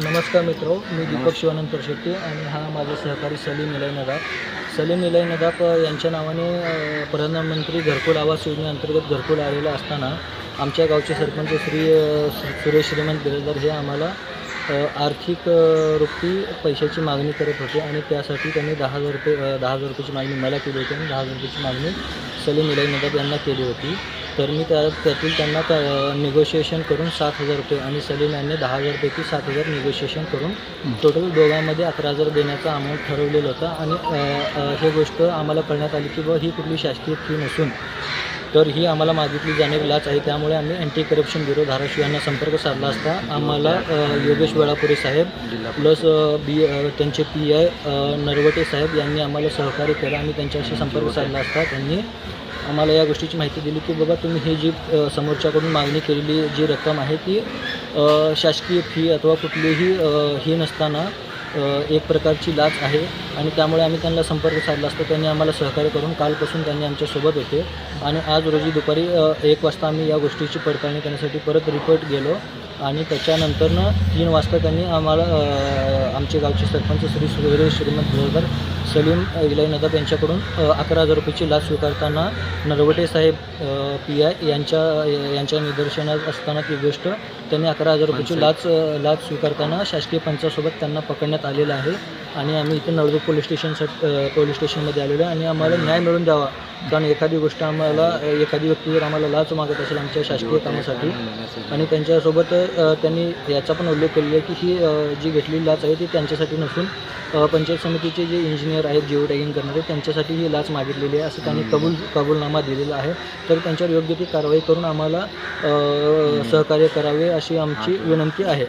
नमस्कार मित्रो, मी दीपक शिवानंद परशेट्टी आणि हा माझा सहकारी सलीम इलाई नदाब. सलीम इलाई नदाब यांच्या नावाने प्रधानमंत्री घरकुल आवास योजनेअंतर्गत घरकुल आलेलं असताना आमच्या गावचे सरपंच श्री सुरेश श्रीमंत बिराजदार हे आम्हाला आर्थिक रूपी पैशाची मागणी करत होते आणि त्यासाठी त्यांनी 10,000 रुपयाची मागणी मला केली होती आणि 10,000 रुपयाची मागणी सलीम इलाई नदाब यांना केली होती. तर मी त्यातील त्यांना निगोशिएशन करून 7,000 रुपये आणि सलीम यांनी 10,000पैकी 7,000 निगोशिएशन करून टोटल दोघांमध्ये 11,000 देण्याचा अमाऊंट ठरवलेलं होतं. आणि हे गोष्ट आम्हाला कळण्यात आली की ही कुठली शासकीय फी नसून तर ही आम्हाला मागितली जाणारी लाच आहे. त्यामुळे आम्ही अँटी करप्शन ब्युरो धाराशिव यांना संपर्क साधला असता आम्हाला योगेश वेळापुरे साहेब प्लस त्यांचे PI नरवटे साहेब यांनी आम्हाला सहकार्य केलं आणि त्यांच्याशी संपर्क साधला असता त्यांनी आम्हाला या गोष्टीची माहिती दिली की बाबा तुम्ही ही जी समोरच्याकडून मागणी केलेली जी रक्कम आहे ती शासकीय फी अथवा कुठलीही ही नसताना एक प्रकारची लाच आहे. आणि त्यामुळे आम्ही त्यांना संपर्क साधला असता त्यांनी आम्हाला सहकार्य करून कालपासून त्यांनी आमच्यासोबत होते आणि आज रोजी दुपारी 1 वाजता आम्ही या गोष्टीची पडताळणी करण्यासाठी परत रिपोर्ट गेलो आणि त्याच्यानंतरनं 3 वाजता त्यांनी आम्हाला आमचे गावचे सरपंच श्री सुरेश श्रीमंत बिराजदार सलीम इलाई नदाब यांच्याकडून 11,000 रुपयाची लाच स्वीकारताना नरवटे साहेब PI यांच्या निदर्शनात असताना ती गोष्ट त्यांनी 11,000 रुपयाची लाच स्वीकारताना शासकीय पंचासोबत त्यांना पकडण्यात आलेलं आहे. आणि आम्ही इथे नळदूर पोलीस स्टेशनमध्ये आलेलो आहे आणि आम्हाला न्याय मिळून द्यावा. कारण एखादी गोष्ट एखादी व्यक्ती जर आम्हाला लाच मागत असेल आमच्या शासकीय कामासाठी आणि त्यांच्यासोबत त्यांनी याचा पण उल्लेख केलेला आहे की ही जी घेतलेली लाच आहे ती त्यांच्यासाठी नसून पंचायत समितीचे जे इंजिनियर आहेत जिओ टॅगिंग करणारे त्यांच्यासाठी ही लाच मागितलेली आहे असं त्यांनी कबूलनामा दिलेला आहे. तर त्यांच्यावर योग्य ती कारवाई करून आम्हाला सहकार्य करावे अशी आमची विनंती आहे.